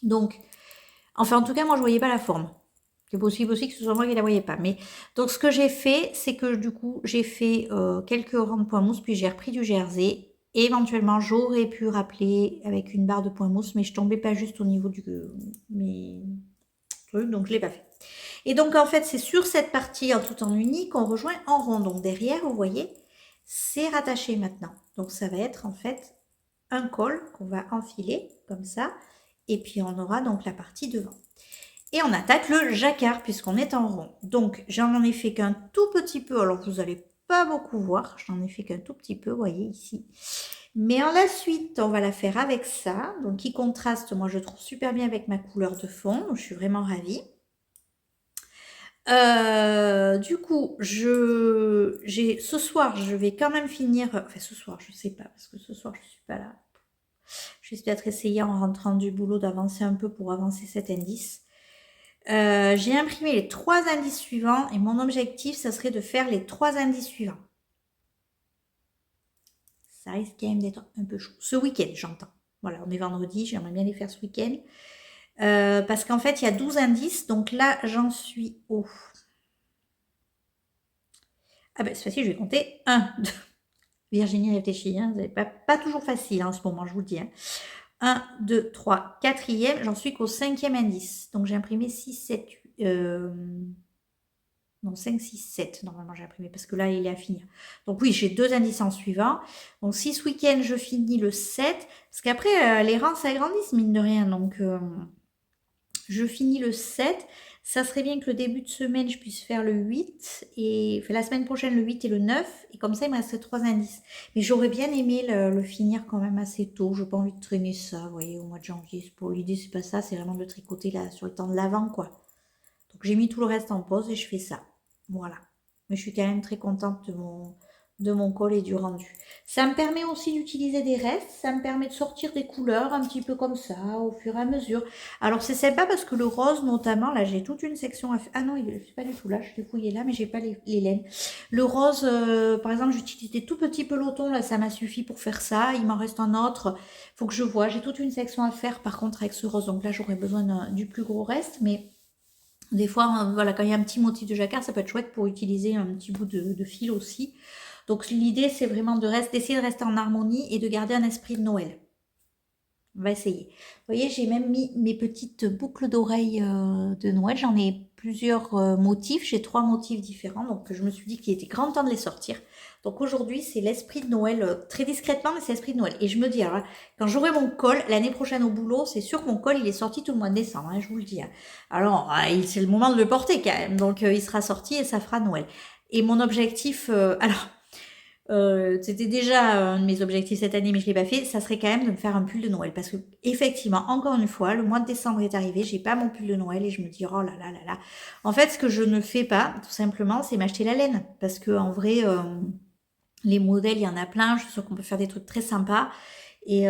[SPEAKER 1] Donc, enfin, en tout cas, moi, je voyais pas la forme. C'est possible aussi que ce soit moi qui la voyais pas. Mais donc, ce que j'ai fait, c'est que du coup, j'ai fait quelques rangs de point mousse, puis j'ai repris du jersey. Et éventuellement, j'aurais pu rappeler avec une barre de point mousse, mais je tombais pas juste au niveau du mes trucs, donc je l'ai pas fait. Et donc, en fait, c'est sur cette partie en tout en uni qu'on rejoint en rond. Donc, derrière, vous voyez, c'est rattaché maintenant. Donc, ça va être en fait un col qu'on va enfiler comme ça. Et puis, on aura donc la partie devant. Et on attaque le jacquard puisqu'on est en rond. Donc, j'en ai fait qu'un tout petit peu. Alors, vous n'allez pas beaucoup voir. J'en ai fait qu'un tout petit peu, vous voyez ici. Mais en la suite, on va la faire avec ça. Donc, qui contraste, moi, je trouve super bien avec ma couleur de fond. Donc, je suis vraiment ravie. Du coup, ce soir, je vais quand même finir. Enfin, ce soir, je sais pas, parce que ce soir, je suis pas là. Je vais peut-être essayer en rentrant du boulot d'avancer un peu pour avancer cet indice. J'ai imprimé les 3 indices suivants et mon objectif, ça serait de faire les 3 indices suivants. Ça risque quand même d'être un peu chaud. Ce week-end, j'entends. Voilà, on est vendredi, j'aimerais bien les faire ce week-end. Parce qu'en fait, il y a 12 indices, donc là, j'en suis au... Ah ben, c'est facile, je vais compter 1, 2... Virginie réfléchit, hein, c'est pas toujours facile hein, en ce moment, je vous le dis. Hein. 1, 2, 3, 4e, j'en suis qu'au 5e indice. Donc j'ai imprimé 6, 7, non, 5, 6, 7, normalement j'ai imprimé, parce que là, il est à finir. Donc oui, j'ai 2 indices en suivant. Donc si ce week-end, je finis le 7, parce qu'après, les rangs s'agrandissent, mine de rien. Donc, je finis le 7. Ça serait bien que le début de semaine, je puisse faire le 8. Et enfin, la semaine prochaine, le 8 et le 9. Et comme ça, il me reste 3 indices. Mais j'aurais bien aimé le finir quand même assez tôt. Je n'ai pas envie de traîner ça, vous voyez, au mois de janvier. L'idée, c'est pas ça. C'est vraiment de le tricoter là, sur le temps de l'avant, quoi. Donc, j'ai mis tout le reste en pause et je fais ça. Voilà. Mais je suis quand même très contente de mon col et du rendu. Ça me permet aussi d'utiliser des restes. Ça me permet de sortir des couleurs un petit peu comme ça, au fur et à mesure. Alors, c'est sympa parce que le rose, notamment, là, j'ai toute une section à faire. Ah non, il n'est pas du tout là. Je l'ai fouillé là, mais j'ai pas les laines. Le rose, par exemple, j'utilise des tout petits pelotons. Là, ça m'a suffi pour faire ça. Il m'en reste un autre. Faut que je vois. J'ai toute une section à faire, par contre, avec ce rose. Donc là, j'aurais besoin du plus gros reste, mais... Des fois, voilà, quand il y a un petit motif de jacquard, ça peut être chouette pour utiliser un petit bout de fil aussi. Donc l'idée, c'est vraiment d'essayer de rester en harmonie et de garder un esprit de Noël. On va essayer. Vous voyez, j'ai même mis mes petites boucles d'oreilles de Noël. J'en ai plusieurs motifs. J'ai 3 motifs différents. Donc je me suis dit qu'il était grand temps de les sortir. Donc aujourd'hui, c'est l'esprit de Noël, très discrètement, mais c'est l'esprit de Noël. Et je me dis, alors, quand j'aurai mon col, l'année prochaine au boulot, c'est sûr que mon col, il est sorti tout le mois de décembre, hein, je vous le dis. Hein. Alors, c'est le moment de le porter quand même. Donc il sera sorti et ça fera Noël. Et mon objectif, c'était déjà un de mes objectifs cette année, mais je ne l'ai pas fait. Ça serait quand même de me faire un pull de Noël. Parce que, effectivement, encore une fois, le mois de décembre est arrivé, j'ai pas mon pull de Noël et je me dis, oh là là là là. En fait, ce que je ne fais pas, tout simplement, c'est m'acheter la laine. Parce que, en vrai, les modèles, il y en a plein. Je suis sûre qu'on peut faire des trucs très sympas. Et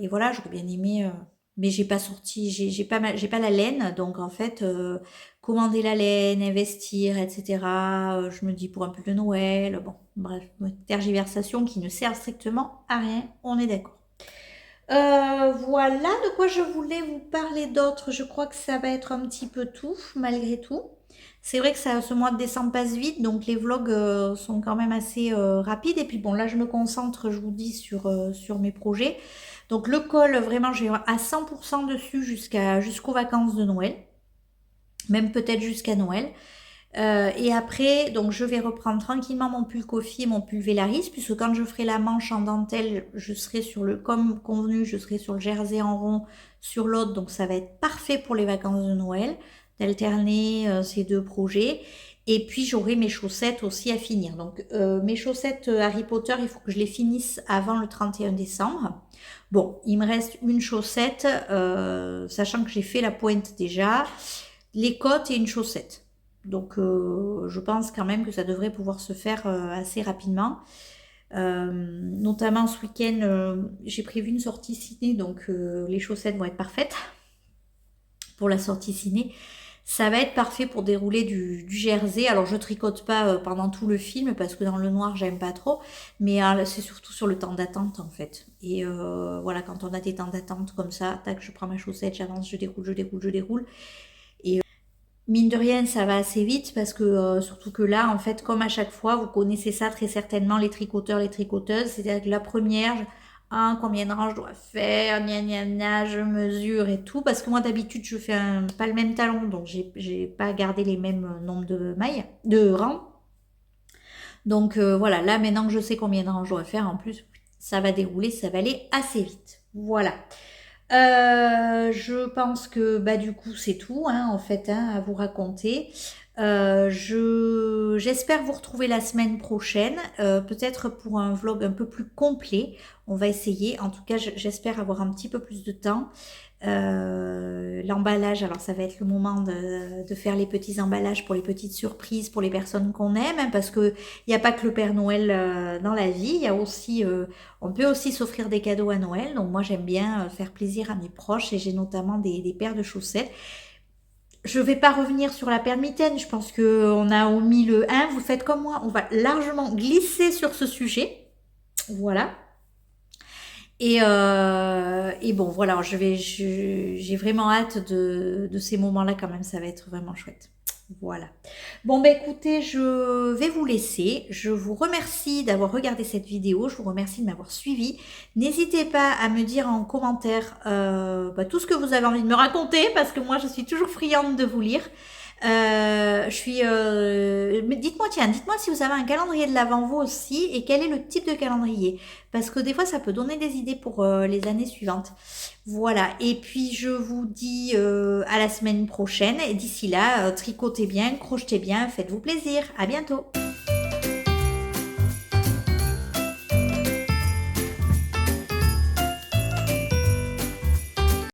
[SPEAKER 1] voilà, j'aurais bien aimé. Mais j'ai pas sorti, j'ai pas la laine. Donc, en fait, commander la laine, investir, etc. Je me dis pour un pull de Noël. Bon, bref, tergiversation qui ne sert strictement à rien. On est d'accord. Voilà de quoi je voulais vous parler d'autre. Je crois que ça va être un petit peu tout, malgré tout. C'est vrai que ce mois de décembre passe vite, donc les vlogs sont quand même assez rapides. Et puis bon, là je me concentre, je vous dis, sur mes projets. Donc le col, vraiment, j'ai à 100% dessus jusqu'aux vacances de Noël. Même peut-être jusqu'à Noël. Et après, donc je vais reprendre tranquillement mon pull Kofi et mon pull Vélaris, puisque quand je ferai la manche en dentelle, je serai comme convenu, je serai sur le jersey en rond sur l'autre, donc ça va être parfait pour les vacances de Noël, d'alterner ces 2 projets. Et puis j'aurai mes chaussettes aussi à finir. Donc mes chaussettes Harry Potter, il faut que je les finisse avant le 31 décembre. Bon, il me reste une chaussette, sachant que j'ai fait la pointe déjà, les côtes et une chaussette. Donc je pense quand même que ça devrait pouvoir se faire assez rapidement. Notamment ce week-end, j'ai prévu une sortie ciné, donc les chaussettes vont être parfaites pour la sortie ciné. Ça va être parfait pour dérouler du jersey. Alors je tricote pas pendant tout le film parce que dans le noir j'aime pas trop, mais c'est surtout sur le temps d'attente en fait. Et voilà, quand on a des temps d'attente comme ça, tac, je prends ma chaussette, j'avance, je déroule, je déroule, je déroule. Et mine de rien, ça va assez vite parce que surtout que là, en fait, comme à chaque fois, vous connaissez ça très certainement, les tricoteurs, les tricoteuses, c'est-à-dire que la première, combien de rangs je dois faire, gna gna gna, je mesure et tout, parce que moi d'habitude je fais pas le même talon, donc j'ai pas gardé les mêmes nombres de mailles, de rangs. Donc voilà, là maintenant que je sais combien de rangs je dois faire, en plus, ça va dérouler, ça va aller assez vite. Voilà. Je pense que bah du coup c'est tout en fait à vous raconter. J'espère vous retrouver la semaine prochaine, peut-être pour un vlog un peu plus complet. On va essayer. En tout cas, j'espère avoir un petit peu plus de temps. L'emballage, alors ça va être le moment de faire les petits emballages pour les petites surprises pour les personnes qu'on aime, parce que il n'y a pas que le Père Noël dans la vie, il y a aussi, on peut aussi s'offrir des cadeaux à Noël. Donc moi j'aime bien faire plaisir à mes proches et j'ai notamment des paires de chaussettes. Je vais pas revenir sur la paire de mitaines, je pense qu'on a omis le 1, vous faites comme moi, on va largement glisser sur ce sujet. Voilà. Et bon, voilà, j'ai vraiment hâte de ces moments-là quand même, ça va être vraiment chouette. Voilà. Bon, bah écoutez, je vais vous laisser. Je vous remercie d'avoir regardé cette vidéo. Je vous remercie de m'avoir suivi. N'hésitez pas à me dire en commentaire tout ce que vous avez envie de me raconter, parce que moi, je suis toujours friande de vous lire. Mais dites-moi, tiens, dites-moi si vous avez un calendrier de l'Avent vous aussi et quel est le type de calendrier. Parce que des fois, ça peut donner des idées pour les années suivantes. Voilà. Et puis, je vous dis à la semaine prochaine. Et d'ici là, tricotez bien, crochetez bien, faites-vous plaisir. À bientôt.